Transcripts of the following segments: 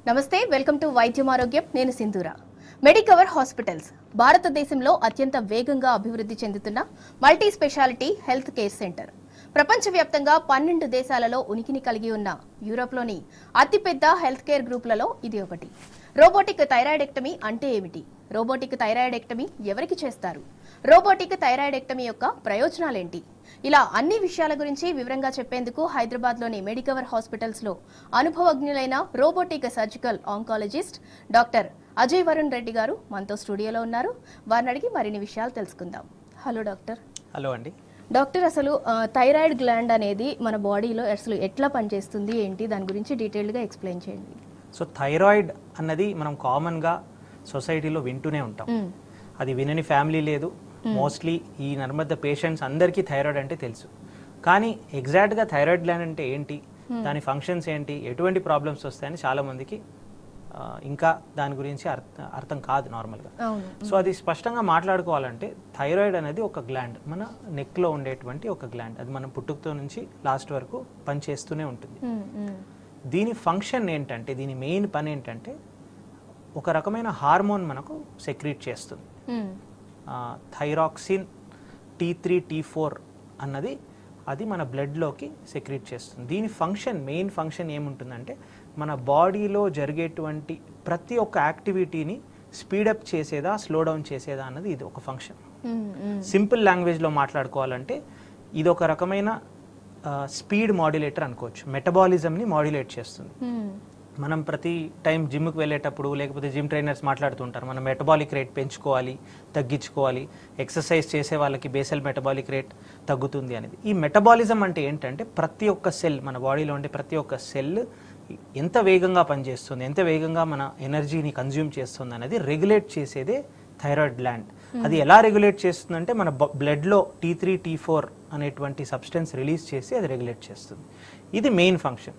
నమస్తే, welcome to వైద్యం ఆరోగ్యం. నేను సింధూర. మెడికవర్ హాస్పిటల్స్ భారతదేశంలో అత్యంత వేగంగా అభివృద్ధి చెందుతున్న multi speciality health care centre. ప్రపంచవ్యాప్తంగా 12 దేశాలలో ఉనికిని కలిగి ఉన్న యూరోప్లోని అతిపెద్ద హెల్త్ కేర్ గ్రూపులలో ఇది ఒకటి. రోబోటిక్ థైరాయిడెక్టమీ అంటే ఏమిటి? రోబోటిక్ థైరాయిడెక్టమీ ఎవరికి చేస్తారు? రోబోటిక్ థైరాయిడెక్టమీ యొక్క ప్రయోజనాలేంటి? ఇలా అన్ని విషయాల గురించి వివరంగా చెప్పేందుకు హైదరాబాద్లోని మెడికవర్ హాస్పిటల్స్లో అనుభవజ్ఞులైన robotic surgical oncologist doctor Ajay Varun Reddy గారు మనతో స్టూడియోలో ఉన్నారు. వారిని అడిగి మరిన్ని విషయాలు తెలుసుకుందాం. Hello doctor. హలో అండి. డాక్టర్, అసలు థైరాయిడ్ గ్లాండ్ అనేది మన బాడీలో అసలు ఎట్లా పనిచేస్తుంది, ఏంటి, దాని గురించి డీటెయిల్డ్గా ఎక్స్ప్లెయిన్ చేయండి. సో థైరాయిడ్ అన్నది మనం కామన్గా సొసైటీలో వింటూనే ఉంటాం. అది వినని ఫ్యామిలీ లేదు. మోస్ట్లీ ఈ నర్మద పేషెంట్స్ అందరికీ థైరాయిడ్ అంటే తెలుసు. కానీ ఎగ్జాక్ట్గా థైరాయిడ్ గ్లాండ్ అంటే ఏంటి, దాని ఫంక్షన్స్ ఏంటి, ఎటువంటి ప్రాబ్లమ్స్ వస్తాయని చాలామందికి ఇంకా దాని గురించి అర్థం కాదు నార్మల్గా. సో అది స్పష్టంగా మాట్లాడుకోవాలంటే థైరాయిడ్ అనేది ఒక గ్లాండ్, మన నెక్లో ఉండేటువంటి ఒక గ్లాండ్. అది మనం పుట్టుకతో నుంచి లాస్ట్ వరకు పనిచేస్తూనే ఉంటుంది. దీని ఫంక్షన్ ఏంటంటే, దీని మెయిన్ పని ఏంటంటే ఒక రకమైన హార్మోన్ మనకు సెక్రీట్ చేస్తుంది. థైరాక్సిన్ T3 T4 అన్నది అది మన బ్లడ్లోకి సెక్రీట్ చేస్తుంది. దీని ఫంక్షన్, మెయిన్ ఫంక్షన్ ఏముంటుందంటే మన బాడీలో జరిగేటువంటి ప్రతి ఒక్క యాక్టివిటీని స్పీడప్ చేసేదా స్లో డౌన్ చేసేదా అన్నది ఇది ఒక ఫంక్షన్. సింపుల్ లాంగ్వేజ్లో మాట్లాడుకోవాలంటే ఇది ఒక రకమైన స్పీడ్ మాడ్యులేటర్ అనుకోవచ్చు. మెటబాలిజంని మాడ్యులేట్ చేస్తుంది. మనం ప్రతి టైం జిమ్కి వెళ్ళేటప్పుడు లేకపోతే జిమ్ ట్రైనర్స్ మాట్లాడుతుంటారు, మనం మెటబాలిక్ రేట్ పెంచుకోవాలి, తగ్గించుకోవాలి, ఎక్సర్సైజ్ చేసే వాళ్ళకి బేసల్ మెటబాలిక్ రేట్ తగ్గుతుంది అనేది. ఈ మెటబాలిజం అంటే ఏంటంటే ప్రతి ఒక్క సెల్, మన బాడీలో ఉండే ప్రతి ఒక్క సెల్ ఎంత వేగంగా పనిచేస్తుంది, ఎంత వేగంగా మన ఎనర్జీని కన్జ్యూమ్ చేస్తుంది అనేది రెగ్యులేట్ చేసేదే థైరాయిడ్ గ్లాండ్. అది ఎలా రెగ్యులేట్ చేస్తుందంటే మన బ్లడ్లో T3 T4 అనేటువంటి సబ్స్టెన్స్ రిలీజ్ చేసి అది రెగ్యులేట్ చేస్తుంది. ఇది మెయిన్ ఫంక్షన్.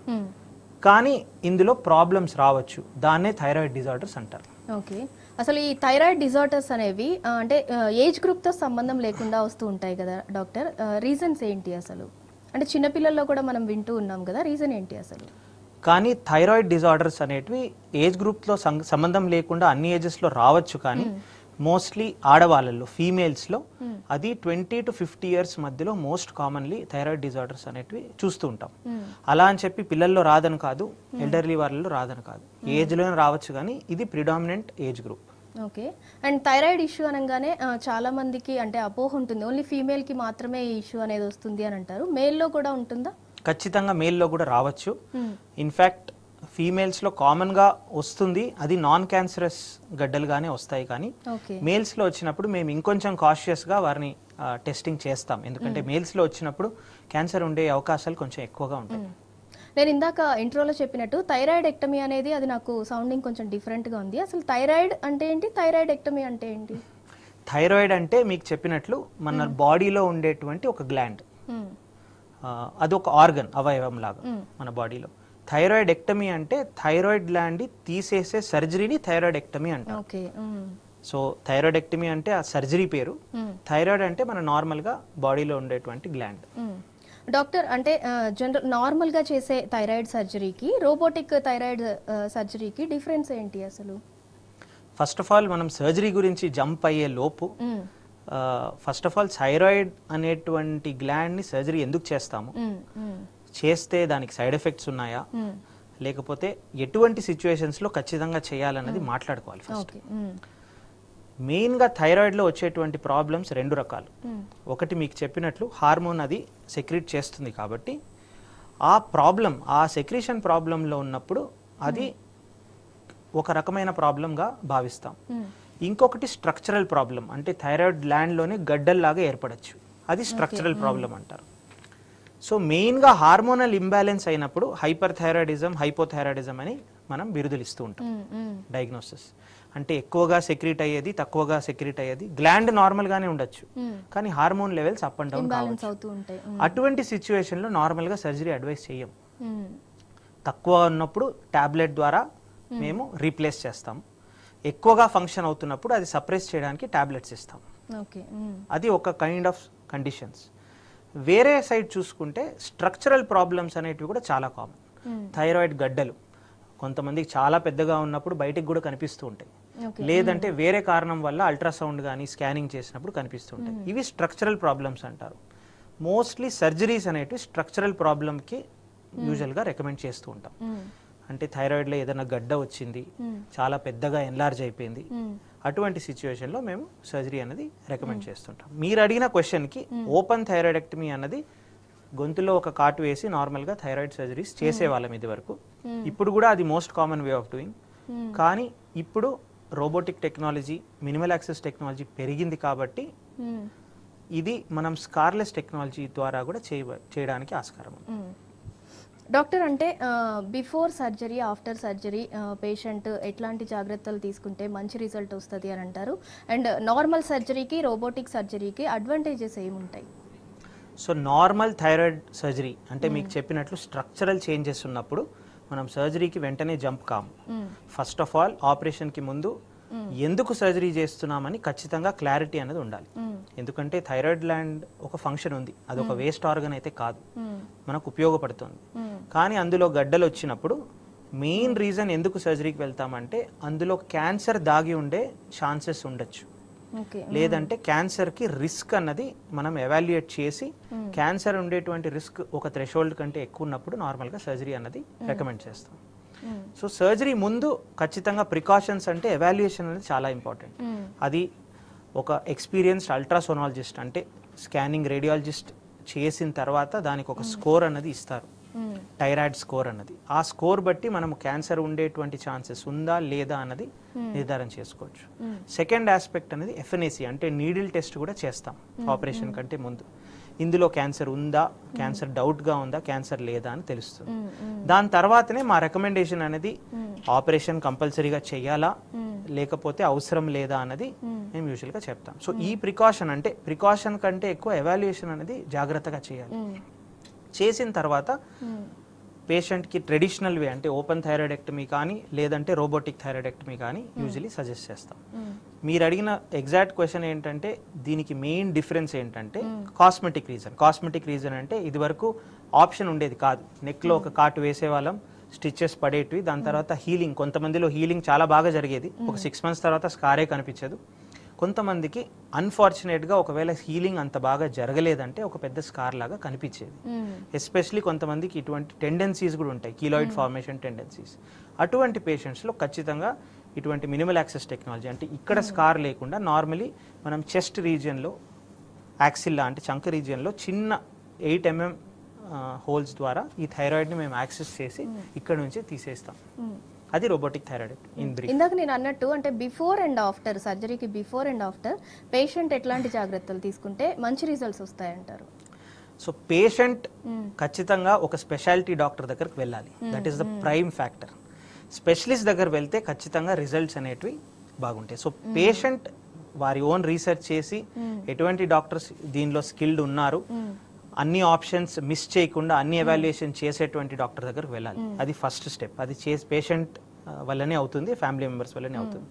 కానీ ఇందులో ప్రాబ్లమ్స్ రావచ్చు, దాన్నే థైరాయిడ్ డిజార్డర్స్ అంటారు. ఓకే, అసలు ఈ థైరాయిడ్ డిజార్డర్స్ అనేవి అంటే ఏజ్ గ్రూప్తో సంబంధం లేకుండా వస్తూ ఉంటాయి కదా డాక్టర్, రీజన్స్ ఏంటి అసలు? అంటే చిన్నపిల్లల్లో కూడా మనం వింటూ ఉన్నాం కదా, రీజన్ ఏంటి అసలు? కానీ థైరాయిడ్ డిజార్డర్స్ అనేటివి ఏజ్ గ్రూప్లో సంబంధం లేకుండా అన్ని ఏజెస్లో రావచ్చు. కానీ మోస్ట్లీ ఆడవాళ్ళల్లో, ఫీమేల్స్లో అది 20 to 50 years మధ్యలో మోస్ట్ కామన్లీ థైరాయిడ్ డిజార్డర్స్ అనేటివి చూస్తూ ఉంటాం. అలా అని చెప్పి పిల్లల్లో రాదని కాదు, ఎల్డర్లీ వాళ్ళలో రాదని కాదు, ఏజ్లోనే రావచ్చు. కానీ ఇది predominant age group. Okay, and thyroid issue అనగానే చాలా మందికి అంటే అపోహ ఉంటుంది, ఓన్లీ ఫీమేల్కి మాత్రమే ఈ ఇష్యూ అనేది వస్తుంది అని అంటారు. మేల్లో కూడా ఉంటుందా? ఖచ్చితంగా మేల్లో కూడా రావచ్చు. ఇన్ఫ్యాక్ట్ ఫీమేల్స్లో కామన్గా వస్తుంది, అది నాన్ క్యాన్సరస్ గడ్డలుగానే వస్తాయి. కానీ మేల్స్లో వచ్చినప్పుడు మేము ఇంకొంచెం కాషియస్గా వారిని టెస్టింగ్ చేస్తాం, ఎందుకంటే మేల్స్లో వచ్చినప్పుడు క్యాన్సర్ ఉండే అవకాశాలు కొంచెం ఎక్కువగా ఉంటాయి. నేను ఇందాక ఇంట్రోలో చెప్పినట్టు థైరాయిడ్ ఎక్టమీ అనేది అది నాకు సౌండింగ్ కొంచెం డిఫరెంట్గా ఉంది. అసలు థైరాయిడ్ అంటే ఏంటి, థైరాయిడ్ ఎక్టమీ అంటే ఏంటి? థైరాయిడ్ అంటే మీకు చెప్పినట్లు మన బాడీలో ఉండేటువంటి ఒక గ్లాండ్, అదొక ఆర్గన్, అవయవం లాగా మన బాడీలో. థైరాయిడ్ ఎక్టమీ అంటే థైరాయిడ్ గ్లాండ్ తీసేసే సర్జరీని థైరాయిడ్ ఎక్టమీ అంటారు. సో థైరాయిడ్ ఎక్టమీ అంటే ఆ సర్జరీ పేరు. థైరాయిడ్ అంటే మన నార్మల్గా బాడీలో ఉండేటువంటి గ్లాండ్. డాక్టర్, అంటే జనరల్ నార్మల్గా చేసే థైరాయిడ్ సర్జరీకి రోబోటిక్ థైరాయిడ్ సర్జరీకి డిఫరెన్స్ ఏంటి అసలు? ఫస్ట్ ఆఫ్ ఆల్ మనం సర్జరీ గురించి జంప్ అయ్యే లోపు ఫస్ట్ ఆఫ్ ఆల్ థైరాయిడ్ అనేటువంటి గ్లాండ్ని సర్జరీ ఎందుకు చేస్తాము, చేస్తే దానికి సైడ్ ఎఫెక్ట్స్ ఉన్నాయా, లేకపోతే ఎటువంటి సిచ్యువేషన్స్లో ఖచ్చితంగా చేయాలన్నది మాట్లాడుకోవాలి ఫస్ట్. మెయిన్గా థైరాయిడ్లో వచ్చేటువంటి ప్రాబ్లమ్స్ 2 రకాలు. ఒకటి మీకు చెప్పినట్లు హార్మోన్ అది సెక్రీట్ చేస్తుంది కాబట్టి ఆ ప్రాబ్లం, ఆ సెక్రీషన్ ప్రాబ్లంలో ఉన్నప్పుడు అది ఒక రకమైన ప్రాబ్లంగా భావిస్తాం. ఇంకొకటి స్ట్రక్చరల్ ప్రాబ్లం, అంటే థైరాయిడ్ గ్లాండ్లోనే గడ్డల్లాగా ఏర్పడచ్చు, అది స్ట్రక్చరల్ ప్రాబ్లం అంటారు. సో మెయిన్గా హార్మోనల్ ఇంబ్యాలెన్స్ అయినప్పుడు హైపర్ థైరాయిడిజం, హైపోథైరాయిడిజం అని మనం బిరుదులు ఇస్తూ ఉంటాం. డయాగ్నోసిస్ అంటే ఎక్కువగా సెక్రీట్ అయ్యేది, తక్కువగా సెక్రీట్ అయ్యేది. గ్లాండ్ నార్మల్గానే ఉండొచ్చు, కానీ hormone levels up and down కావచ్చు. అటువంటి సిచ్యువేషన్లో నార్మల్గా సర్జరీ అడ్వైస్ చేయం. తక్కువ ఉన్నప్పుడు టాబ్లెట్ ద్వారా మేము రీప్లేస్ చేస్తాం, ఎక్కువగా ఫంక్షన్ అవుతున్నప్పుడు అది సప్రెస్ చేయడానికి టాబ్లెట్స్ ఇస్తాం. అది ఒక కైండ్ ఆఫ్ కండిషన్స్. వేరే సైడ్ చూసుకుంటే స్ట్రక్చరల్ ప్రాబ్లమ్స్ అనేటివి కూడా చాలా కామన్. థైరాయిడ్ గడ్డలు, కొంతమందికి చాలా పెద్దగా ఉన్నప్పుడు బయటికి కూడా కనిపిస్తూ ఉంటాయి, Okay. లేదంటే వేరే కారణం వల్ల అల్ట్రాసౌండ్ కానీ స్కానింగ్ చేసినప్పుడు కనిపిస్తుంటాయి. ఇవి స్ట్రక్చరల్ ప్రాబ్లమ్స్ అంటారు. మోస్ట్లీ సర్జరీస్ అనేటివి స్ట్రక్చరల్ ప్రాబ్లమ్కి యూజువల్గా రికమెండ్ చేస్తూ ఉంటాం. అంటే థైరాయిడ్లో ఏదైనా గడ్డ వచ్చింది, చాలా పెద్దగా ఎన్లార్జ్ అయిపోయింది, అటువంటి సిచ్యువేషన్లో మేము సర్జరీ అనేది రికమెండ్ చేస్తుంటాం. మీరు అడిగిన క్వశ్చన్కి ఓపెన్ థైరాయిడెక్టమీ అన్నది గొంతులో ఒక కాటు వేసి నార్మల్గా థైరాయిడ్ సర్జరీస్ చేసేవాళ్ళం ఇది వరకు. ఇప్పుడు కూడా అది most common way of doing. కానీ ఇప్పుడు robotic technology, minimal access technology పెరిగింది కాబట్టి ఇది మనం స్కార్లెస్ టెక్నాలజీ ద్వారా కూడా చేయడానికి ఆస్కారం ఉంది. డాక్టర్, అంటే before surgery, after surgery patient ఎట్లాంటి జాగ్రత్తలు తీసుకుంటే మంచి రిజల్ట్ వస్తుంది అని అంటారు? అండ్ నార్మల్ సర్జరీకి, రోబోటిక్ సర్జరీకి అడ్వాంటేజెస్ ఏముంటాయి? సో నార్మల్ థైరాయిడ్ సర్జరీ అంటే మీకు చెప్పినట్లు స్ట్రక్చరల్ చేంజెస్ ఉన్నప్పుడు మనం సర్జరీకి వెంటనే జంప్ కాము. ఫస్ట్ ఆఫ్ ఆల్ ఆపరేషన్కి ముందు ఎందుకు సర్జరీ చేస్తున్నామని ఖచ్చితంగా క్లారిటీ అనేది ఉండాలి. ఎందుకంటే థైరాయిడ్ గ్లాండ్ ఒక ఫంక్షన్ ఉంది, అది ఒక వేస్ట్ ఆర్గన్ అయితే కాదు, మనకు ఉపయోగపడుతుంది. కానీ అందులో గడ్డలు వచ్చినప్పుడు మెయిన్ రీజన్ ఎందుకు సర్జరీకి వెళ్తామంటే అందులో క్యాన్సర్ దాగి ఉండే ఛాన్సెస్ ఉండొచ్చు, లేదంటే క్యాన్సర్కి రిస్క్ అన్నది మనం ఎవాల్యుయేట్ చేసి క్యాన్సర్ ఉండేటువంటి రిస్క్ ఒక థ్రెషోల్డ్ కంటే ఎక్కువ ఉన్నప్పుడు నార్మల్గా సర్జరీ అన్నది రికమెండ్ చేస్తాం. సో సర్జరీ ముందు ఖచ్చితంగా ప్రికాషన్స్ అంటే ఎవాల్యుయేషన్ అనేది చాలా ఇంపార్టెంట్. అది ఒక ఎక్స్పీరియన్స్డ్ అల్ట్రాసోనాలజిస్ట్ అంటే స్కానింగ్ రేడియాలజిస్ట్ చేసిన తర్వాత దానికి ఒక స్కోర్ అన్నది ఇస్తారు, థైరాయిడ్ స్కోర్ అన్నది. ఆ స్కోర్ బట్టి మనం క్యాన్సర్ ఉండేటువంటి ఛాన్సెస్ ఉందా లేదా అన్నది నిర్ధారణ చేసుకోవచ్చు. సెకండ్ ఆస్పెక్ట్ అనేది ఎఫ్ఎన్ఏసి అంటే నీడిల్ టెస్ట్ కూడా చేస్తాం ఆపరేషన్ కంటే ముందు. ఇందులో క్యాన్సర్ ఉందా, క్యాన్సర్ డౌట్గా ఉందా, క్యాన్సర్ లేదా అని తెలుస్తుంది. దాని తర్వాతనే మా రికమెండేషన్ అనేది ఆపరేషన్ కంపల్సరీగా చేయాలా లేకపోతే అవసరం లేదా అన్నది మేము యూజువల్గా చెప్తాం. సో ఈ ప్రికాషన్ కంటే ఎక్కువ ఎవాల్యుయేషన్ అనేది జాగ్రత్తగా చేయాలి. చేసిన తర్వాత పేషెంట్కి ట్రెడిషనల్ వే అంటే ఓపెన్ థైరాయిడెక్టమీ కానీ లేదంటే రోబోటిక్ థైరాయిడెక్టమీ కానీ యూజువలీ సజెస్ట్ చేస్తాం. మీరు అడిగిన ఎగ్జాక్ట్ క్వశ్చన్ ఏంటంటే దీనికి మెయిన్ డిఫరెన్స్ ఏంటంటే కాస్మెటిక్ రీజన్ అంటే ఇది వరకు ఆప్షన్ ఉండేది కాదు. నెక్లో ఒక కాటు వేసేవాళ్ళం, స్టిచెస్ పడేటివి, దాని తర్వాత హీలింగ్, కొంతమందిలో హీలింగ్ చాలా బాగా జరిగేది, ఒక 6 months తర్వాత స్కారే కనిపించదు. కొంతమందికి అన్ఫార్చునేట్గా ఒకవేళ హీలింగ్ అంత బాగా జరగలేదంటే ఒక పెద్ద స్కార్ లాగా కనిపించేది. ఎస్పెషలీ కొంతమందికి ఇటువంటి టెండెన్సీస్ కూడా ఉంటాయి, కీలాయిడ్ ఫార్మేషన్ టెండెన్సీస్. అటువంటి పేషెంట్స్లో ఖచ్చితంగా ఇటువంటి మినిమల్ యాక్సెస్ టెక్నాలజీ అంటే ఇక్కడ స్కార్ లేకుండా నార్మలీ మనం చెస్ట్ రీజియన్లో, యాక్సిల్లా అంటే చంక రీజియన్లో చిన్న 8 mm హోల్స్ ద్వారా ఈ థైరాయిడ్ని మేము యాక్సెస్ చేసి ఇక్కడ నుంచి తీసేస్తాం. అది రోబోటిక్ థైరాయిడ్ ఇన్ బ్రీఫ్. ఇందాక నేను అన్నట్టు అంటే బిఫోర్ అండ్ ఆఫ్టర్ సర్జరీకి, బిఫోర్ అండ్ ఆఫ్టర్ పేషెంట్ ఎట్లాంటి జాగ్రత్తలు తీసుకుంటే మంచి రిజల్ట్స్ వస్తాయంటారు? సో పేషెంట్ ఖచ్చితంగా ఒక స్పెషాలిటీ డాక్టర్ దగ్గరికి వెళ్ళాలి, that is the prime factor. Specialist దగ్గర వెళ్తే ఖచ్చితంగా రిజల్ట్స్ అనేటివి బాగుంటాయి. సో పేషెంట్ వారి ఓన్ రీసెర్చ్ చేసి ఎటువంటి డాక్టర్స్ దీనిలో స్కిల్డ్ ఉన్నారు, అన్ని ఆప్షన్స్ మిస్ చేయకుండా అన్ని ఎవాల్యుయేషన్ చేసేటువంటి డాక్టర్ దగ్గరకు వెళ్ళాలి. అది ఫస్ట్ స్టెప్. అది పేషెంట్ వల్లనే అవుతుంది, ఫ్యామిలీ మెంబర్స్ వల్లనే అవుతుంది.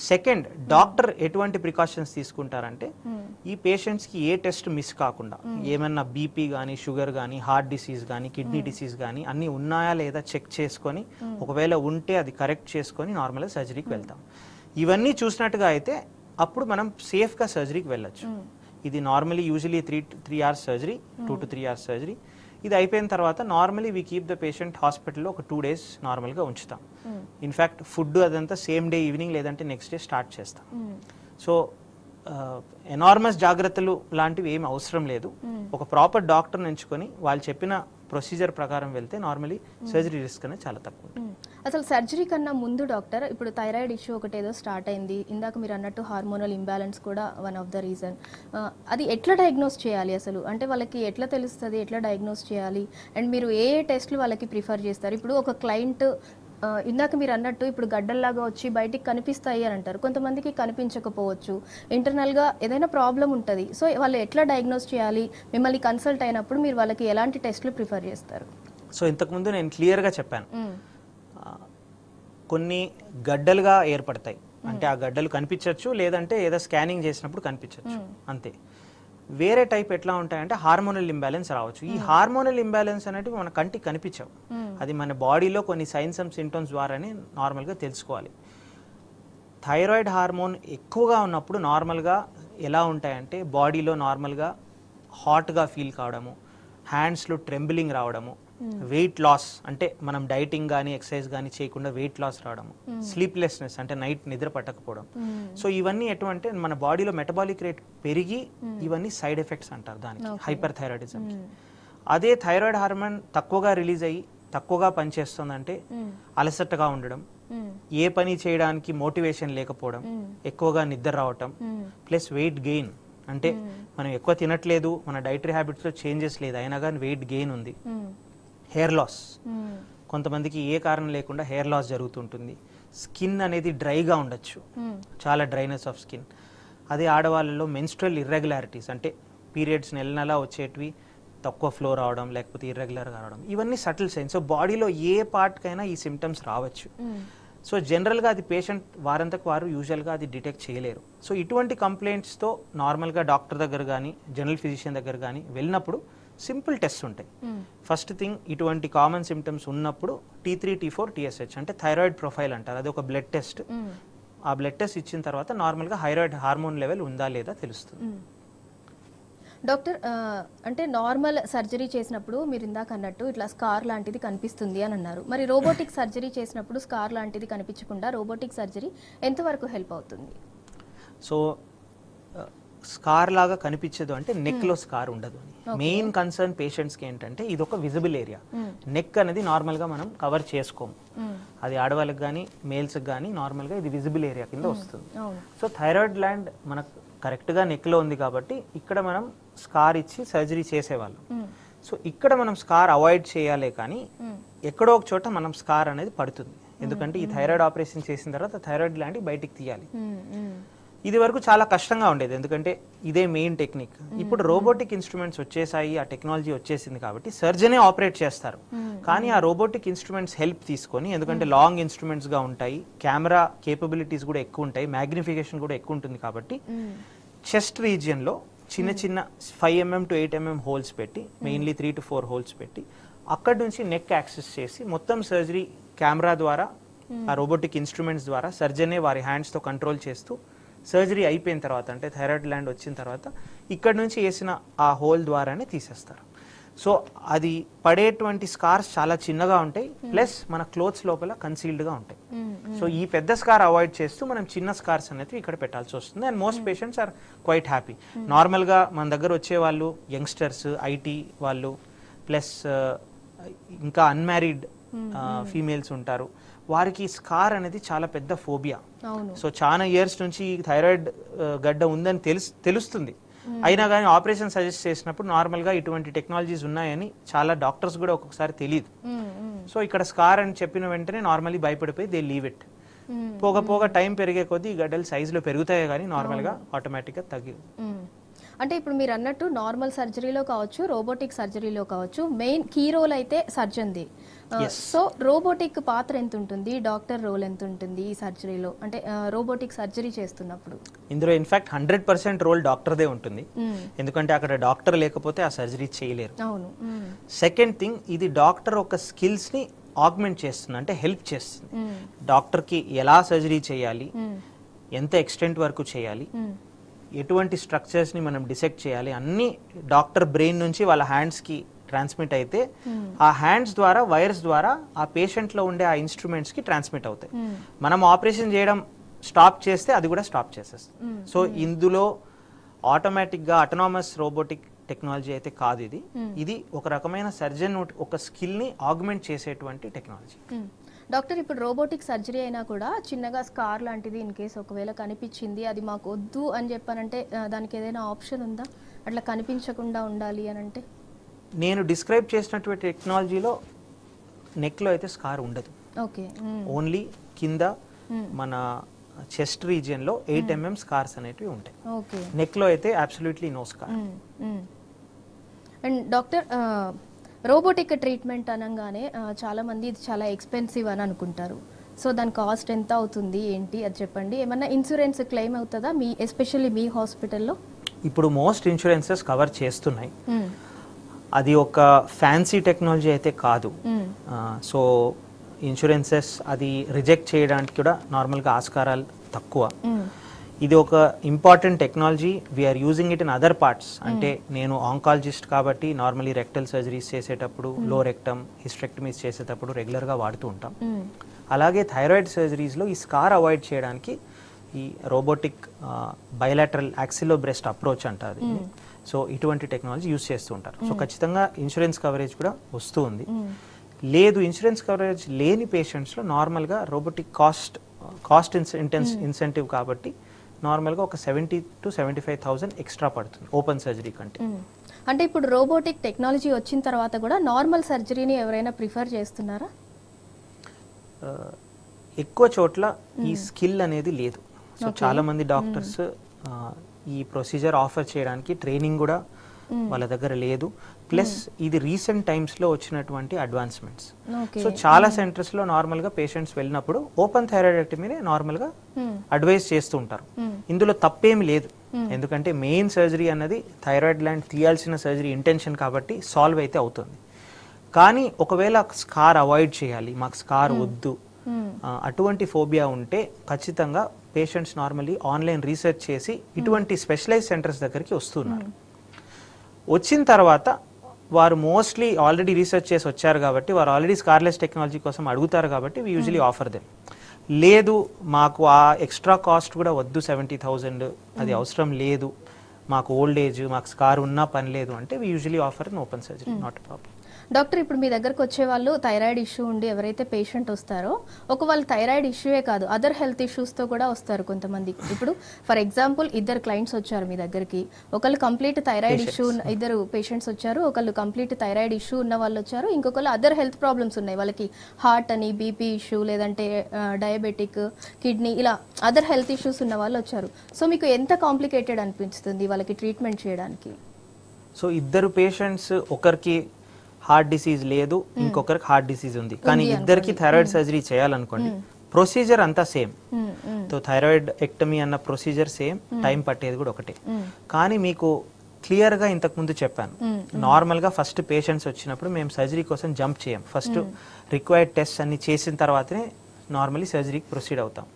సెకండ్, డాక్టర్ ఎటువంటి ప్రికాషన్స్ తీసుకుంటారంటే ఈ పేషెంట్స్కి ఏ టెస్ట్ మిస్ కాకుండా, ఏమన్నా బీపీ కానీ, షుగర్ కానీ, హార్ట్ డిసీజ్ కానీ, కిడ్నీ డిసీజ్ కానీ అన్నీ ఉన్నాయా లేదా చెక్ చేసుకొని, ఒకవేళ ఉంటే అది కరెక్ట్ చేసుకొని నార్మల్గా సర్జరీకి వెళ్తాం. ఇవన్నీ చూసినట్టుగా అయితే అప్పుడు మనం సేఫ్గా సర్జరీకి వెళ్ళొచ్చు. ఇది normally usually 3 hours surgery, 2 to 3 hours surgery. ఇది అయిపోయిన తర్వాత normally we keep the patient హాస్పిటల్లో ఒక 2 days నార్మల్గా ఉంచుతాం. ఇన్ఫ్యాక్ట్ ఫుడ్ అదంతా సేమ్ డే ఈవినింగ్ లేదంటే నెక్స్ట్ డే స్టార్ట్ చేస్తాం. సో ఎనార్మస్ జాగ్రత్తలు లాంటివి ఏమి అవసరం లేదు. ఒక ప్రాపర్ డాక్టర్ని ఎంచుకొని వాళ్ళు చెప్పిన ప్రొసీజర్ ప్రకారం వెళ్తే నార్మలీ సర్జరీ రిస్క్ అనేది చాలా తక్కువ. అసలు సర్జరీ కన్నా ముందు డాక్టర్, ఇప్పుడు థైరాయిడ్ ఇష్యూ ఒకటి ఏదో స్టార్ట్ అయింది, ఇందాక మీరు అన్నట్టు హార్మోనల్ ఇంబ్యాలెన్స్ కూడా వన్ ఆఫ్ ద రీజన్. అది ఎట్లా డయాగ్నోస్ చేయాలి అసలు? అంటే వాళ్ళకి ఎట్లా తెలుస్తుంది, ఎట్లా డయాగ్నోస్ చేయాలి? అండ్ మీరు ఏ టెస్ట్లు వాళ్ళకి ప్రిఫర్ చేస్తారు? ఇప్పుడు ఒక క్లయింట్ ఇందాక మీరు అన్నట్టు ఇప్పుడు గడ్డల్లాగా వచ్చి బయటికి కనిపిస్తాయి అని అంటారు, కొంతమందికి కనిపించకపోవచ్చు, ఇంటర్నల్గా ఏదైనా ప్రాబ్లం ఉంటుంది. సో వాళ్ళు ఎట్లా డయాగ్నోస్ చేయాలి? మిమ్మల్ని కన్సల్ట్ అయినప్పుడు మీరు వాళ్ళకి ఎలాంటి టెస్ట్లు ప్రిఫర్ చేస్తారు? సో ఇంతకుముందు నేను క్లియర్గా చెప్పాను, కొన్ని గడ్డలుగా ఏర్పడతాయి, అంటే ఆ గడ్డలు కనిపించవచ్చు, లేదంటే ఏదో స్కానింగ్ చేసినప్పుడు కనిపించవచ్చు, అంతే. వేరే టైప్ ఎట్లా ఉంటాయంటే హార్మోనల్ ఇంబ్యాలెన్స్ రావచ్చు. ఈ హార్మోనల్ ఇంబ్యాలెన్స్ అనేవి మన కంటికి కనిపించవు, అది మన బాడీలో కొన్ని సైన్స్ అండ్ సింటమ్స్ ద్వారానే నార్మల్గా తెలుసుకోవాలి. థైరాయిడ్ హార్మోన్ ఎక్కువగా ఉన్నప్పుడు నార్మల్గా ఎలా ఉంటాయంటే బాడీలో నార్మల్గా హాట్గా ఫీల్ కావడము, హ్యాండ్స్లో ట్రెంబిలింగ్ రావడము, వెయిట్ లాస్ అంటే మనం డైటింగ్ కానీ ఎక్సర్సైజ్ కానీ చేయకుండా వెయిట్ లాస్ రావడము, స్లీప్లెస్నెస్ అంటే నైట్ నిద్ర పట్టకపోవడం. సో ఇవన్నీ ఎటువంటి మన బాడీలో మెటబాలిక్ రేట్ పెరిగి ఇవన్నీ సైడ్ ఎఫెక్ట్స్ అంటారు దానికి, హైపర్ థైరాయిడిజంకి. అదే థైరాయిడ్ హార్మోన్ తక్కువగా రిలీజ్ అయ్యి తక్కువగా పనిచేస్తుందంటే అలసటగా ఉండడం, ఏ పని చేయడానికి మోటివేషన్ లేకపోవడం, ఎక్కువగా నిద్ర రావటం, ప్లస్ వెయిట్ గెయిన్ అంటే మనం ఎక్కువ తినట్లేదు, మన డైటరీ హ్యాబిట్స్లో చేంజెస్ లేదు అయినా కానీ వెయిట్ గెయిన్ ఉంది. హెయిర్ లాస్, కొంతమందికి ఏ కారణం లేకుండా హెయిర్ లాస్ జరుగుతుంటుంది. స్కిన్ అనేది డ్రైగా ఉండొచ్చు, చాలా డ్రైనెస్ ఆఫ్ స్కిన్. అదే ఆడవాళ్ళలో మెన్స్ట్రల్ ఇర్రెగ్యులారిటీస్ అంటే పీరియడ్స్ నెల నెలా వచ్చేటివి తక్కువ ఫ్లో రావడం, లేకపోతే ఇర్రెగ్యులర్గా రావడం, ఇవన్నీ సటిల్ సైన్స్. సో బాడీలో ఏ పార్ట్కైనా ఈ సిమ్టమ్స్ రావచ్చు. సో జనరల్గా అది పేషెంట్ వారంతకు వారు యూజువల్గా అది డిటెక్ట్ చేయలేరు. సో ఇటువంటి కంప్లైంట్స్తో నార్మల్గా డాక్టర్ దగ్గర కానీ జనరల్ ఫిజిషియన్ దగ్గర కానీ వెళ్ళినప్పుడు సింపుల్ టెస్ట్ ఉంటాయి. ఫస్ట్ థింగ్, ఇటువంటి కామన్ సిమ్టమ్స్ ఉన్నప్పుడు T3, T4, TSH అంటే థైరాయిడ్ ప్రొఫైల్ అంటారు, అది ఒక బ్లడ్ టెస్ట్. ఆ బ్లడ్ టెస్ట్ ఇచ్చిన తర్వాత నార్మల్గా థైరాయిడ్ హార్మోన్ లెవెల్ ఉందా లేదా తెలుస్తుంది. డాక్టర్, అంటే నార్మల్ సర్జరీ చేసినప్పుడు మీరు ఇందాక అన్నట్టు ఇట్లా స్కార్ లాంటిది కనిపిస్తుంది అని అన్నారు. మరి రోబోటిక్ సర్జరీ చేసినప్పుడు స్కార్ లాంటిది కనిపించకుండా రోబోటిక్ సర్జరీ ఎంతవరకు హెల్ప్ అవుతుంది? సో స్కార్ లాగా కనిపించదు అంటే నెక్లో స్కార్ ఉండదు అని. మెయిన్ కన్సర్న్ పేషెంట్స్కి ఏంటంటే ఇది ఒక విజిబుల్ ఏరియా. నెక్ అనేది నార్మల్గా మనం కవర్ చేసుకోము, అది ఆడవాళ్ళకి కానీ మేల్స్కి కానీ నార్మల్గా ఇది విజిబుల్ ఏరియా కింద వస్తుంది. సో థైరాయిడ్ గ్లాండ్ మనకు కరెక్ట్గా నెక్లో ఉంది కాబట్టి ఇక్కడ మనం స్కార్ ఇచ్చి సర్జరీ చేసేవాళ్ళం. సో ఇక్కడ మనం స్కార్ అవాయిడ్ చేయాలి, కానీ ఎక్కడో ఒక చోట మనం స్కార్ అనేది పడుతుంది. ఎందుకంటే ఈ థైరాయిడ్ ఆపరేషన్ చేసిన తర్వాత థైరాయిడ్ గ్లాండ్ బయటికి తీయాలి. ఇది వరకు చాలా కష్టంగా ఉండేది, ఎందుకంటే ఇదే మెయిన్ టెక్నిక్. ఇప్పుడు రోబోటిక్ ఇన్స్ట్రుమెంట్స్ వచ్చేసాయి, ఆ టెక్నాలజీ వచ్చేసింది కాబట్టి సర్జనే ఆపరేట్ చేస్తారు. కానీ ఆ రోబోటిక్ ఇన్స్ట్రుమెంట్స్ హెల్ప్ తీసుకొని, ఎందుకంటే లాంగ్ ఇన్స్ట్రుమెంట్స్గా ఉంటాయి, కెమెరా కేపబిలిటీస్ కూడా ఎక్కువ ఉంటాయి, మ్యాగ్నిఫికేషన్ కూడా ఎక్కువ ఉంటుంది కాబట్టి చెస్ట్ రీజియన్లో చిన్న చిన్న 5 mm to 8 mm హోల్స్ పెట్టి, మెయిన్లీ 3 to 4 హోల్స్ పెట్టి అక్కడి నుంచి నెక్ యాక్సెస్ చేసి మొత్తం సర్జరీ కెమెరా ద్వారా ఆ రోబోటిక్ ఇన్స్ట్రుమెంట్స్ ద్వారా సర్జనే వారి హ్యాండ్స్తో కంట్రోల్ చేస్తూ సర్జరీ అయిపోయిన తర్వాత అంటే థైరాయిడ్ గ్లాండ్ వచ్చిన తర్వాత ఇక్కడ నుంచి వేసిన ఆ హోల్ ద్వారానే తీసేస్తారు. సో అది పడేటువంటి స్కార్స్ చాలా చిన్నగా ఉంటాయి, ప్లస్ మన క్లోత్స్ లోపల కన్సీల్డ్గా ఉంటాయి. సో ఈ పెద్ద స్కార్ అవాయిడ్ చేస్తూ మనం చిన్న స్కార్స్ అనేవి ఇక్కడ పెట్టాల్సి వస్తుంది. And most patients are quite happy. నార్మల్గా మన దగ్గర వచ్చే వాళ్ళు యంగ్స్టర్స్, ఐటీ వాళ్ళు, ప్లస్ ఇంకా అన్మ్యారీడ్ ఫీమేల్స్ ఉంటారు, వారికి స్కార్ అనేది చాలా పెద్ద ఫోబియా. సో చాలా ఇయర్స్ నుంచి థైరాయిడ్ గడ్డ ఉందని తెలుస్తుంది, అయినా కానీ ఆపరేషన్ సజెస్ట్ చేసినప్పుడు నార్మల్గా ఇటువంటి టెక్నాలజీస్ ఉన్నాయని చాలా డాక్టర్స్ కూడా ఒక్కొక్కసారి తెలియదు. సో ఇక్కడ స్కార్ అని చెప్పిన వెంటనే నార్మల్లీ భయపడిపోయి దే లీవ్ ఇట్. పోగా టైం పెరిగే కొద్దీ ఈ గడ్డలు సైజులో పెరుగుతాయి, కానీ నార్మల్గా ఆటోమేటిక్గా తగ్గి. అంటే ఇప్పుడు మీరు అన్నట్టు నార్మల్ సర్జరీలో కావచ్చు, రోబోటిక్ సర్జరీలో కావచ్చు, మెయిన్ కీ రోల్ అయితే సర్జన్ది. సో రోబోటిక్ పాత్ర ఎంత ఉంటుంది, డాక్టర్ రోల్ ఎంత ఉంటుంది ఈ సర్జరీలో, అంటే రోబోటిక్ సర్జరీ చేస్తున్నప్పుడు? ఇందులో ఇన్ఫాక్ట్ 100% రోల్ డాక్టర్దే ఉంటుంది, ఎందుకంటే అక్కడ డాక్టర్ లేకపోతే ఆ సర్జరీ చేయలేరు. అవును. సెకండ్ థింగ్, ఇది డాక్టర్ ఒక స్కిల్స్ని ఆగ్మెంట్ చేస్తుంది, అంటే హెల్ప్ చేస్తుంది. డాక్టర్కి ఎలా సర్జరీ చేయాలి, ఎంత ఎక్స్టెంట్ వరకు చేయాలి, ఎటువంటి స్ట్రక్చర్స్ని మనం డిసెక్ట్ చేయాలి, అన్నీ డాక్టర్ బ్రెయిన్ నుంచి వాళ్ళ హ్యాండ్స్కి ట్రాన్స్మిట్ అయితే ఆ హ్యాండ్స్ ద్వారా వైర్స్ ద్వారా ఆ పేషెంట్లో ఉండే ఆ ఇన్స్ట్రుమెంట్స్కి ట్రాన్స్మిట్ అవుతాయి. మనం ఆపరేషన్ చేయడం స్టాప్ చేస్తే అది కూడా స్టాప్ చేసేస్తుంది. సో ఇందులో ఆటోమేటిక్గా అటోనామస్ రోబోటిక్ టెక్నాలజీ అయితే కాదు ఇది. ఇది ఒక రకమైన సర్జన్ ఒక స్కిల్ని ఆగ్మెంట్ చేసేటువంటి టెక్నాలజీ. డాక్టర్, ఇప్పుడు రోబోటిక్ సర్జరీ అయినా కూడా చిన్నగా స్కార్ లాంటిది ఇన్ కేసు ఒకవేళ కనిపించింది, అది మాకు వద్దు అని చెప్పానంటే దానికి ఏదైనా ఆప్షన్ ఉందా, అట్లా కనిపించకుండా ఉండాలి అని అంటే? నేను డిస్క్రైబ్ చేసినటువంటి టెక్నాలజీలో నెక్లో అయితే స్కార్ ఉండదు. ఓకే. ఓన్లీ కింద మన చెస్ట్ రీజియన్లో 8 mm స్కార్స్ అనేటివి ఉంటాయి. ఓకే. నెక్లో అయితే absolutely no scar. And doctor, robotic treatment అనగానే చాలా మంది ఇది చాలా ఎక్స్పెన్సివ్ అని అనుకుంటారు. సో దాని కాస్ట్ ఎంత అవుతుంది ఏంటి అది చెప్పండి. ఏమన్నా ఇన్సూరెన్స్ క్లెయిమ్ అవుతుందా మీ ఎస్పెషల్లీ మీ హాస్పిటల్లో? ఇప్పుడు మోస్ట్ ఇన్సూరెన్సెస్ కవర్ చేస్తున్నాయి. అది ఒక ఫ్యాన్సీ టెక్నాలజీ అయితే కాదు. సో ఇన్సూరెన్సెస్ అది రిజెక్ట్ చేయడానికి కూడా నార్మల్గా ఆస్కారాలు తక్కువ. ఇది ఒక important technology. We're using it in other parts. అంటే నేను ఆంకాలజిస్ట్ కాబట్టి నార్మలీ రెక్టల్ సర్జరీస్ చేసేటప్పుడు, లో రెక్టమ్ హిస్టెక్టమీస్ చేసేటప్పుడు రెగ్యులర్గా వాడుతూ ఉంటాం. అలాగే థైరాయిడ్ సర్జరీస్లో ఈ స్కార్ అవాయిడ్ చేయడానికి ఈ రోబోటిక్ బైలాటరల్ యాక్సిలో బ్రెస్ట్ అప్రోచ్ అంటారు. సో ఇటువంటి టెక్నాలజీ యూజ్ చేస్తూ ఉంటారు. సో ఖచ్చితంగా ఇన్సూరెన్స్ కవరేజ్ కూడా వస్తూ ఉంది. లేదు ఇన్సూరెన్స్ కవరేజ్ లేని పేషెంట్స్లో నార్మల్గా రోబోటిక్ కాస్ట్ ఇన్సెంటివ్ కాబట్టి నార్మల్గా ఒక 70,000 to 75,000 ఎక్స్ట్రా పడుతుంది ఓపెన్ సర్జరీ కంటే. అంటే ఇప్పుడు రోబోటిక్ టెక్నాలజీ వచ్చిన తర్వాత కూడా నార్మల్ సర్జరీని ఎవరైనా ప్రిఫర్ చేస్తున్నారా? ఎక్కువ చోట్ల ఈ స్కిల్ అనేది లేదు. సో చాలా మంది డాక్టర్స్ ఈ ప్రొసీజర్ ఆఫర్ చేయడానికి ట్రైనింగ్ కూడా వాళ్ళ దగ్గర లేదు. ప్లస్ ఇది రీసెంట్ టైమ్స్లో వచ్చినటువంటి అడ్వాన్స్మెంట్స్. సో చాలా సెంటర్స్లో నార్మల్గా పేషెంట్స్ వెళ్ళినప్పుడు ఓపెన్ థైరాయిడెక్టమీని నార్మల్గా అడ్వైస్ చేస్తూ ఉంటారు. ఇందులో తప్పేమి లేదు, ఎందుకంటే మెయిన్ సర్జరీ అన్నది థైరాయిడ్ గ్లాండ్ తీయాల్సిన సర్జరీ ఇంటెన్షన్ కాబట్టి సాల్వ్ అయితే అవుతుంది. కానీ ఒకవేళ స్కార్ అవాయిడ్ చేయాలి, మాకు స్కార్ వద్దు, అటువంటి ఫోబియా ఉంటే ఖచ్చితంగా పేషెంట్స్ నార్మల్లీ ఆన్లైన్ రీసెర్చ్ చేసి ఇటువంటి స్పెషలైజ్ సెంటర్స్ దగ్గరికి వస్తున్నారు. వచ్చిన తర్వాత వారు మోస్ట్లీ ఆల్రెడీ రీసెర్చ్ చేసి వచ్చారు కాబట్టి వారు ఆల్రెడీ స్కార్లెస్ టెక్నాలజీ కోసం అడుగుతారు కాబట్టి వీ యూజువలీ ఆఫర్ దెమ్. లేదు మాకు ఆ ఎక్స్ట్రా కాస్ట్ కూడా వద్దు, 70,000 అది అవసరం లేదు, మాకు ఓల్డ్ ఏజ్, మాకు స్కార్ ఉన్నా పని లేదు అంటే we usually offer an open surgery, not a problem. Doctor, ఇప్పుడు మీ దగ్గరకు వచ్చే వాళ్ళు థైరాయిడ్ ఇష్యూ ఉండి ఎవరైతే పేషెంట్ వస్తారో, ఒక వాళ్ళు థైరాయిడ్ ఇష్యూయే కాదు అదర్ హెల్త్ ఇష్యూస్తో కూడా వస్తారు కొంతమంది. ఇప్పుడు ఫర్ ఎగ్జాంపుల్ 2 క్లయింట్స్ వచ్చారు మీ దగ్గరికి, ఒకళ్ళు కంప్లీట్ థైరాయిడ్ ఇష్యూ, 2 పేషెంట్స్ వచ్చారు, ఒకళ్ళు కంప్లీట్ థైరాయిడ్ ఇష్యూ ఉన్న వాళ్ళు వచ్చారు, ఇంకొకళ్ళు అదర్ హెల్త్ ప్రాబ్లమ్స్ ఉన్నాయి, వాళ్ళకి హార్ట్ అని, బీపీ ఇష్యూ, లేదంటే డయాబెటిక్, కిడ్నీ, ఇలా అదర్ హెల్త్ ఇష్యూస్ ఉన్న వాళ్ళు వచ్చారు. సో మీకు ఎంత కాంప్లికేటెడ్ అనిపిస్తుంది వాళ్ళకి ట్రీట్మెంట్ చేయడానికి? సో 2 పేషెంట్స్, ఒకరికి హార్ట్ డిసీజ్ లేదు, ఇంకొకరికి హార్ట్ డిసీజ్ ఉంది, కానీ ఇద్దరికి థైరాయిడ్ సర్జరీ చేయాలనుకోండి, ప్రొసీజర్ అంతా సేమ్. సో థైరాయిడ్ ఎక్టమీ అన్న ప్రొసీజర్ సేమ్, టైం పట్టేది కూడా ఒకటే. కానీ మీకు క్లియర్గా ఇంతకుముందు చెప్పాను, నార్మల్గా ఫస్ట్ పేషెంట్స్ వచ్చినప్పుడు మేము సర్జరీ కోసం జంప్ చేయం. ఫస్ట్ రిక్వైర్డ్ టెస్ట్ అన్ని చేసిన తర్వాతనే నార్మల్లీ సర్జరీకి ప్రొసీడ్ అవుతాం.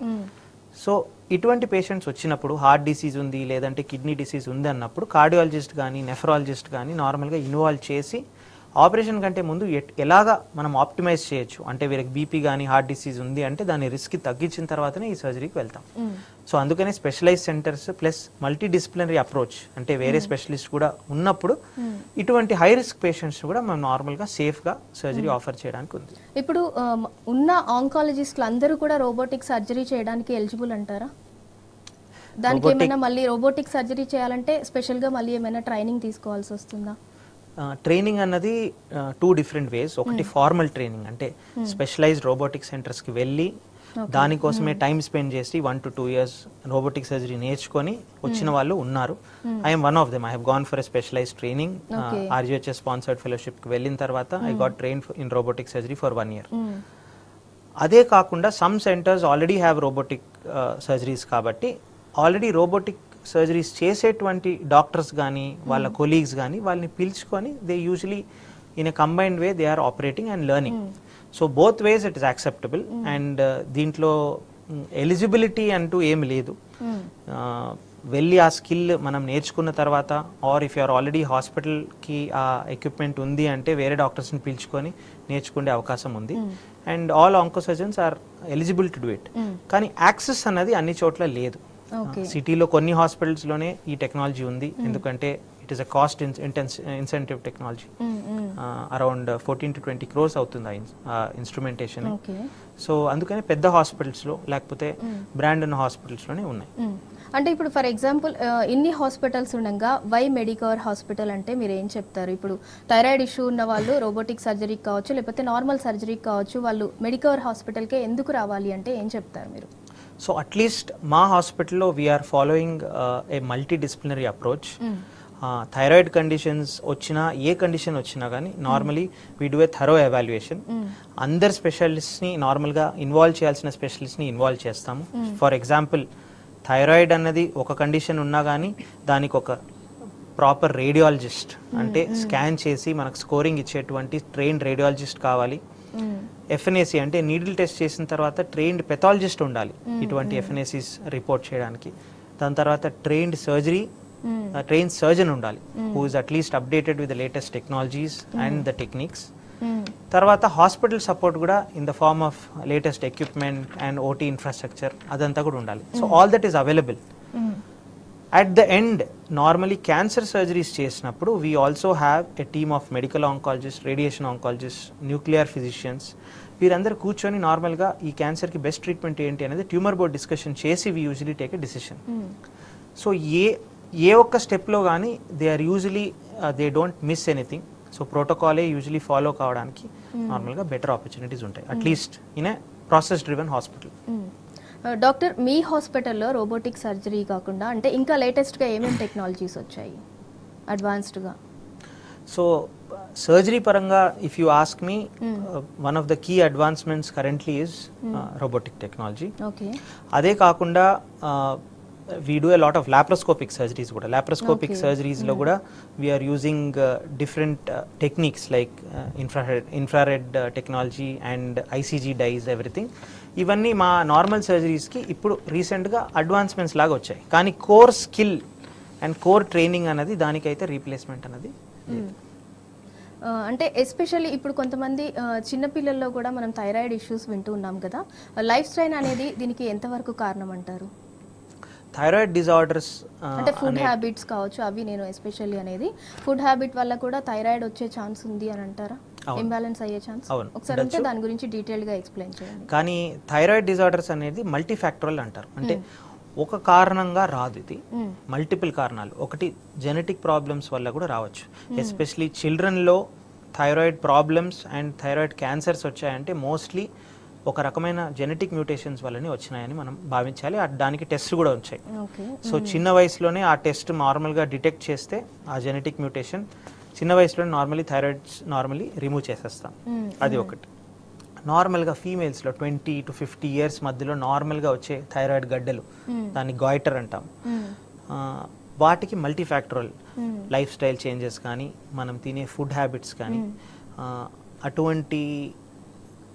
సో ఇటువంటి పేషెంట్స్ వచ్చినప్పుడు హార్ట్ డిసీజ్ ఉంది లేదంటే కిడ్నీ డిసీజ్ ఉంది అన్నప్పుడు కార్డియాలజిస్ట్ కానీ నెఫ్రాలజిస్ట్ కానీ నార్మల్గా ఇన్వాల్వ్ చేసి ఆపరేషన్ కంటే ముందు ఎలాగా మనం ఆప్టిమైజ్ చేయొచ్చు, అంటే వీరికి బీపీ కానీ హార్ట్ డిసీజ్ ఉంది అంటే దాని రిస్క్ తగ్గించిన తర్వాతనే ఈ సర్జరీకి వెళ్తాం. సో అందుకనే specialise centres plus multi disciplinary approach, అంటే వేరే స్పెషలిస్ట్ కూడా ఉన్నప్పుడు ఇటువంటి హై రిస్క్ పేషెంట్స్ కూడా మనం నార్మల్గా సేఫ్గా సర్జరీ ఆఫర్ చేయడానికి ఉంది. ఇప్పుడు ఉన్న ఆంకాలజిస్టులు అందరూ కూడా రోబోటిక్ సర్జరీ చేయడానికి ఎలిజిబుల్ అంటారా? దానికి ఏమైనా మళ్ళీ రోబోటిక్ సర్జరీ చేయాలంటే స్పెషల్గా మళ్ళీ ఏమైనా ట్రైనింగ్ తీసుకోవాల్సి వస్తుందా? ట్రైనింగ్ అన్నది 2 డిఫరెంట్ వేస్. ఒకటి ఫార్మల్ ట్రైనింగ్, అంటే స్పెషలైజ్డ్ రోబోటిక్ సెంటర్స్కి వెళ్ళి దానికోసమే టైం స్పెండ్ చేసి 1 to 2 years రోబోటిక్ సర్జరీ నేర్చుకొని వచ్చిన వాళ్ళు ఉన్నారు. I'm one of them. I have gone for a specialized training. RGHS sponsored ఫెలోషిప్కి వెళ్ళిన తర్వాత I got train in robotic surgery for 1 year. అదే కాకుండా some centres already have robotic surgeries కాబట్టి ఆల్రెడీ రోబోటిక్ సర్జరీస్ చేసేటువంటి డాక్టర్స్ కానీ వాళ్ళ colleagues కానీ వాళ్ళని పిలుచుకొని they usually in a combined way they are operating and learning. So both ways it is acceptable. And దీంట్లో ఎలిజిబిలిటీ అంటూ ఏమి లేదు. వెళ్ళి ఆ స్కిల్ మనం నేర్చుకున్న తర్వాత ఆర్ ఇఫ్ యూఆర్ ఆల్రెడీ హాస్పిటల్కి ఆ ఎక్విప్మెంట్ ఉంది అంటే వేరే డాక్టర్స్ని పిలుచుకొని నేర్చుకునే అవకాశం ఉంది. And all onco surgeons are eligible to do it. కానీ యాక్సెస్ అన్నది అన్ని చోట్ల లేదు. సిటీలో కొన్ని హాస్పిటల్స్లోనే ఈ టెక్నాలజీ ఉంది, ఎందుకంటే it is a cost incentive technology. Around 14 to 20 crores అవుతుంది ఆ ఇన్స్ట్రుమెంటేషన్. సో అందుకని పెద్ద హాస్పిటల్స్లో లేకపోతే బ్రాండ్ ఉన్న హాస్పిటల్స్లోనే ఉన్నాయి. అంటే ఇప్పుడు ఫర్ ఎగ్జాంపుల్ ఇన్ని హాస్పిటల్స్ ఉండగా వై మెడికవర్ హాస్పిటల్ అంటే మీరు ఏం చెప్తారు? ఇప్పుడు థైరాయిడ్ ఇష్యూ ఉన్న వాళ్ళు రోబోటిక్ సర్జరీకి కావచ్చు లేకపోతే నార్మల్ సర్జరీకి కావచ్చు, వాళ్ళు మెడికవర్ హాస్పిటల్కే ఎందుకు రావాలి అంటే ఏం చెప్తారు మీరు? సో అట్లీస్ట్ మా హాస్పిటల్లో we are following a multi disciplinary approach. Thyroid conditions వచ్చినా ఏ కండిషన్ వచ్చినా కానీ normally we do a thorough evaluation. అందరు స్పెషలిస్ట్ని నార్మల్గా ఇన్వాల్వ్ చేయాల్సిన స్పెషలిస్ట్ని ఇన్వాల్వ్ చేస్తాము. ఫర్ ఎగ్జాంపుల్ థైరాయిడ్ అన్నది ఒక కండిషన్ ఉన్నా కానీ దానికి ఒక ప్రాపర్ రేడియాలజిస్ట్, అంటే స్కాన్ చేసి మనకు స్కోరింగ్ ఇచ్చేటువంటి ట్రైన్డ్ రేడియాలజిస్ట్ కావాలి. ఎఫ్ఎన్ఏసి అంటే నీడిల్ టెస్ట్ చేసిన తర్వాత ట్రైన్డ్ పెథాలజిస్ట్ ఉండాలి ఇటువంటి ఎఫ్ఎన్ఏసిస్ రిపోర్ట్ చేయడానికి. దాని తర్వాత ట్రైన్డ్ సర్జన్ ఉండాలి, who is at least updated with the latest technologies and the techniques. తర్వాత హాస్పిటల్ సపోర్ట్ కూడా in the form of latest equipment and OT infrastructure అదంతా కూడా ఉండాలి. So all that is available. At the end normally cancer surgeries చేసినప్పుడు we also have a team of medical oncologist, radiation oncologist, nuclear physicians. వీరందరూ కూర్చొని నార్మల్గా ఈ క్యాన్సర్కి best treatment ఏంటి అనేది ట్యూమర్ బోర్డ్ డిస్కషన్ చేసి we usually take a decision. So ఏ ఒక్క స్టెప్లో కానీ they are usually they don't miss anything. So ప్రోటోకాలే యూజువలీ ఫాలో కావడానికి నార్మల్గా బెటర్ ఆపర్చునిటీస్ ఉంటాయి, at least in a process driven hospital. Doctor, మీ హాస్పిటల్లో రోబోటిక్ సర్జరీ కాకుండా అంటే ఇంకా లేటెస్ట్గా ఏమేమి టెక్నాలజీస్ వచ్చాయి అడ్వాన్స్డ్గా? సో సర్జరీ పరంగా if you ask me, one of the key advancements currently is robotic technology. Okay. అదే కాకుండా we do a lot of laparoscopic surgeries kuda. Laparoscopic surgeries lo kuda we are using different techniques like infrared technology and ICG dyes, everything. ఇవన్నీ మా normal సర్జరీస్కి ఇప్పుడు రీసెంట్గా advancements లాగా వచ్చాయి, కానీ core skill and core training అనేది దానికైతే replacement అనేది. అంటే ఎస్పెషల్లీ ఇప్పుడు కొంతమంది చిన్నపిల్లల్లో కూడా మనం థైరాయిడ్ ఇష్యూస్ వింటూ ఉన్నాం కదా, లైఫ్ స్టైల్ అనేది దీనికి ఎంతవరకు కారణం అంటారు? థైరాయిడ్ డిజార్డర్స్ అంటే ఫుడ్ హ్యాబిట్స్ కావచ్చు, అవి నేను ఎస్పెషల్లీ అనేది ఫుడ్ హ్యాబిట్ వల్ల కూడా థైరాయిడ్ వచ్చే ఛాన్స్ ఉంది అని అంటారా? ఇంబ్యాలెన్స్ అయ్యే ఛాన్స్ ఒకసారి ఉంటే దాని గురించి డీటెయిల్గా ఎక్స్ప్లెయిన్ చేయండి. కానీ థైరాయిడ్ డిజార్డర్స్ అనేది మల్టీఫ్యాక్టరల్ అంటారు, అంటే ఒక కారణంగా రాదు, ఇది మల్టిపుల్ కారణాలు. ఒకటి జెనెటిక్ ప్రాబ్లమ్స్ వల్ల కూడా రావచ్చు. ఎస్పెషలీ చిల్డ్రన్లో thyroid problems and thyroid cancers వచ్చాయంటే మోస్ట్లీ ఒక రకమైన జెనెటిక్ మ్యూటేషన్స్ వల్లనే వచ్చినాయని మనం భావించాలి. దానికి టెస్ట్ కూడా వచ్చాయి. సో చిన్న వయసులోనే ఆ టెస్ట్ నార్మల్గా డిటెక్ట్ చేస్తే ఆ జెనెటిక్ మ్యూటేషన్ చిన్న వయసులోనే నార్మలీ రిమూవ్ చేసేస్తాం. అది ఒకటి. నార్మల్గా ఫీమేల్స్లో 20 to 50 years మధ్యలో నార్మల్గా వచ్చే థైరాయిడ్ గడ్డలు, దాన్ని గాయిటర్ అంటాం. వాటికి మల్టీఫ్యాక్టరల్ లైఫ్ స్టైల్ చేంజెస్ కానీ, మనం తినే ఫుడ్ హ్యాబిట్స్ కానీ, అటువంటి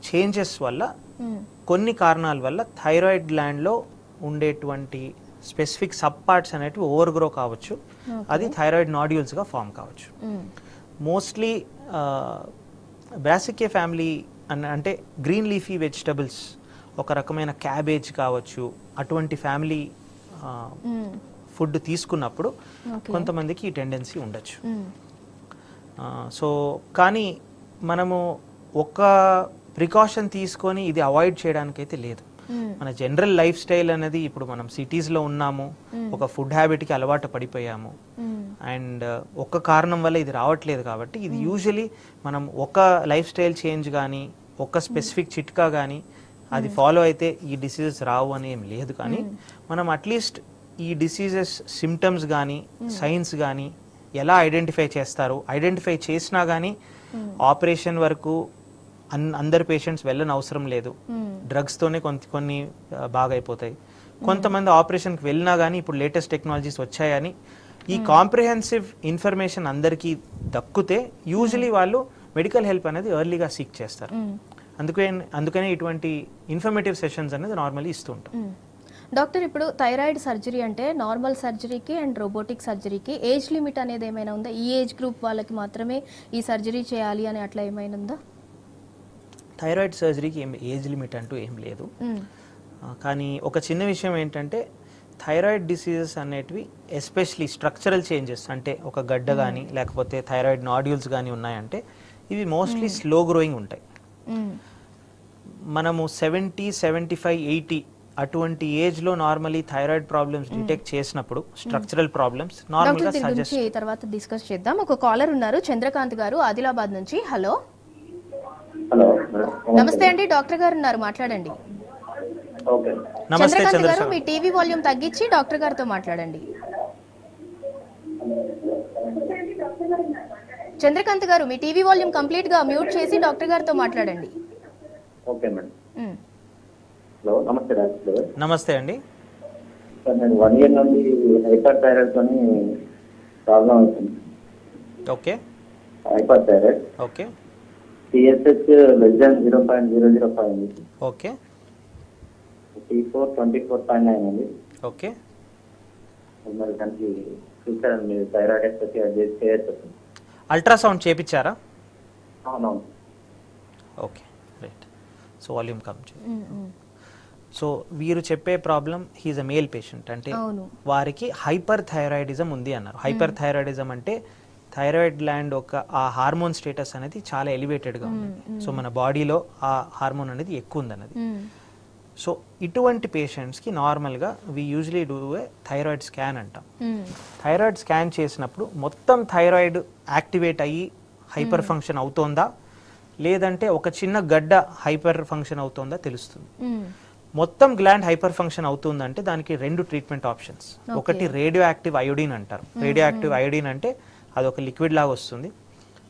చేంజెస్ వల్ల కొన్ని కారణాల వల్ల థైరాయిడ్ గ్లాండ్లో ఉండేటువంటి స్పెసిఫిక్ సబ్ పార్ట్స్ అనేటివి ఓవర్ గ్రో కావచ్చు, అది థైరాయిడ్ నాడ్యూల్స్గా ఫామ్ కావచ్చు. మోస్ట్లీ బ్రాసికే ఫ్యామిలీ అంటే గ్రీన్ లీఫీ వెజిటబుల్స్, ఒక రకమైన క్యాబేజ్ కావచ్చు, అటువంటి ఫ్యామిలీ ఫుడ్ తీసుకున్నప్పుడు కొంతమందికి ఈ టెండెన్సీ ఉండొచ్చు. సో కానీ మనము ఒక ప్రికాషన్ తీసుకొని ఇది అవాయిడ్ చేయడానికైతే లేదు. మన జనరల్ లైఫ్ స్టైల్ అనేది ఇప్పుడు మనం సిటీస్లో ఉన్నాము, ఒక ఫుడ్ హ్యాబిట్కి అలవాటు పడిపోయాము, అండ్ ఒక్క కారణం వల్ల ఇది రావట్లేదు. కాబట్టి ఇది యూజువలీ మనం ఒక లైఫ్ స్టైల్ చేంజ్ కానీ, ఒక స్పెసిఫిక్ చిట్కా కానీ అది ఫాలో అయితే ఈ డిసీజెస్ రావు అని ఏం లేదు. కానీ మనం అట్లీస్ట్ ఈ డిసీజెస్ సిమ్టమ్స్ కానీ, సైన్స్ కానీ ఎలా ఐడెంటిఫై చేస్తారు, ఐడెంటిఫై చేసినా కానీ ఆపరేషన్ వరకు అందరు పేషెంట్స్ వెళ్ళని అవసరం లేదు. డ్రగ్స్తోనే కొన్ని బాగా అయిపోతాయి. కొంతమంది ఆపరేషన్కి వెళ్ళినా కానీ ఇప్పుడు లేటెస్ట్ టెక్నాలజీస్ వచ్చాయని ఈ కాంప్రిహెన్సివ్ ఇన్ఫర్మేషన్ అందరికీ దక్కితే యూజువలీ వాళ్ళు మెడికల్ హెల్ప్ అనేది ఎర్లీగా సీక్ చేస్తారు. అందుకనే ఇటువంటి ఇన్ఫర్మేటివ్ సెషన్స్ అనేది నార్మల్లీ ఇస్తూ ఉంటాం. డాక్టర్, ఇప్పుడు థైరాయిడ్ సర్జరీ అంటే నార్మల్ సర్జరీకి అండ్ రోబోటిక్ సర్జరీకి ఏజ్ లిమిట్ అనేది ఏమైనా ఉందా? ఈ ఏజ్ గ్రూప్ వాళ్ళకి మాత్రమే ఈ సర్జరీ చేయాలి అని అట్లా ఏమైనా ఉందా? థైరాయిడ్ సర్జరీకి ఏజ్ లిమిట్ అంటూ ఏం లేదు. కానీ ఒక చిన్న విషయం ఏంటంటే థైరాయిడ్ డిసీజెస్ అనేటివి ఎస్పెషలీ స్ట్రక్చరల్ చేంజెస్, అంటే ఒక గడ్డ కానీ లేకపోతే థైరాయిడ్ నాడ్యూల్స్ కానీ ఉన్నాయంటే ఇవి మోస్ట్లీ స్లో గ్రోయింగ్ ఉంటాయి. మనము 70, 75, 80 అటువంటి ఏజ్లో నార్మలీ థైరాయిడ్ ప్రాబ్లమ్స్ డిటెక్ట్ చేసినప్పుడు స్ట్రక్చరల్ ప్రాబ్లమ్స్ నార్మల్గా సజెస్ట్ తర్వాత డిస్కస్ చేద్దాం. ఒక కాలర్ ఉన్నారు, చంద్రకాంత్ గారు, ఆదిలాబాద్ నుంచి. హలో. హలో, నమస్తే అండి, డాక్టర్ గారు ఉన్నారు, మాట్లాడండి. నమస్తే చంద్రకాంత్ గారు, మీ టీవీ వాల్యూమ్ తగ్గించి డాక్టర్ గారితో మాట్లాడండి. చంద్రకాంత్ గారు, మీ టీవీ వాల్యూమ్ కంప్లీట్ గా మ్యూట్ చేసి డాక్టర్ గారితో మాట్లాడండి. Okay madam. హలో, నమస్తే డాక్టర్. నమస్తే అండి. సార్, నేను 1 year నుండి హైపర్ థైరాయిడ్ తోని ప్రాబ్లం అవుతుంది. Okay hyper thyroid. Okay TSH less than 0.005 ఉంది. ఓకే T4 24.9 ఉంది. ఓకే మరి దానికి ఫ్యూచర్ మీరు థైరాయిడ్ ఎక్సెస్ చేయొచ్చు. అల్ట్రాసౌండ్ చేపించారా? అవునవును. Okay right. So volume come so వీరు చెప్పే problem he's a male patient, అంటే అవును. వారికి హైపర్ థైరాయిడిజం ఉంది అన్నారు. హైపర్ థైరాయిడిజం అంటే థైరాయిడ్ గ్లాండ్ ఒక ఆ హార్మోన్ స్టేటస్ అనేది చాలా ఎలివేటెడ్గా ఉంది. సో మన బాడీలో ఆ హార్మోన్ అనేది ఎక్కువ ఉంది అన్నది. సో ఇటువంటి పేషెంట్స్కి నార్మల్గా we usually do a thyroid scan అంటాం. థైరాయిడ్ స్కాన్ చేసినప్పుడు మొత్తం థైరాయిడ్ యాక్టివేట్ అయ్యి హైపర్ ఫంక్షన్ అవుతోందా లేదంటే ఒక చిన్న గడ్డ హైపర్ ఫంక్షన్ అవుతోందా తెలుస్తుంది. మొత్తం గ్లాండ్ హైపర్ ఫంక్షన్ అవుతుందంటే దానికి 2 ట్రీట్మెంట్ ఆప్షన్స్. ఒకటి రేడియో యాక్టివ్ అయోడిన్ అంటారు. రేడియో యాక్టివ్ అయోడిన్ అంటే అది ఒక లిక్విడ్ లాగా వస్తుంది.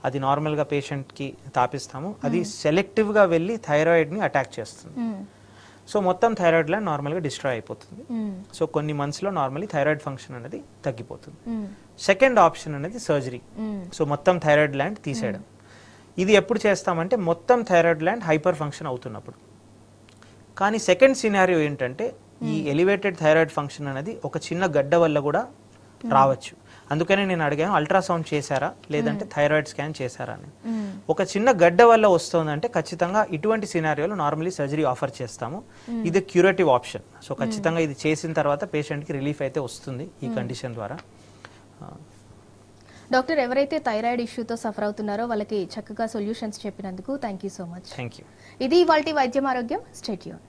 అది నార్మల్గా పేషెంట్కి తాపిస్తాము. అది సెలెక్టివ్గా వెళ్ళి థైరాయిడ్ని అటాక్ చేస్తుంది. సో మొత్తం థైరాయిడ్ గ్లాండ్ నార్మల్గా డిస్ట్రాయ్ అయిపోతుంది. సో కొన్ని మంత్స్లో నార్మల్లీ థైరాయిడ్ ఫంక్షన్ అనేది తగ్గిపోతుంది. సెకండ్ ఆప్షన్ అనేది సర్జరీ. సో మొత్తం థైరాయిడ్ గ్లాండ్ తీసేయడం. ఇది ఎప్పుడు చేస్తామంటే మొత్తం థైరాయిడ్ గ్లాండ్ హైపర్ ఫంక్షన్ అవుతున్నప్పుడు. కానీ సెకండ్ సినారియో ఏంటంటే ఈ ఎలివేటెడ్ థైరాయిడ్ ఫంక్షన్ అనేది ఒక చిన్న గడ్డ వల్ల కూడా రావచ్చు. అందుకనే నేను అడిగాను అల్ట్రాసౌండ్ చేశారా లేదంటే థైరాయిడ్ స్కాన్ చేశారా అని. ఒక చిన్న గడ్డ వల్ల వస్తుందంటే ఖచ్చితంగా ఇటువంటి సినారియోలో నార్మల్లీ సర్జరీ ఆఫర్ చేస్తాము. ఇది క్యూరేటివ్ ఆప్షన్. సో ఖచ్చితంగా ఇది చేసిన తర్వాత పేషెంట్కి రిలీఫ్ అయితే వస్తుంది ఈ కండిషన్ ద్వారా. డాక్టర్, ఎవరైతే థైరాయిడ్ ఇష్యూతో సఫర్ అవుతున్నారో వాళ్ళకి చక్కగా సొల్యూషన్స్ చెప్పినందుకు thank you so much. Thank you. ఇది ఇవాల్టి వైద్యం ఆరోగ్యం. Stay tune.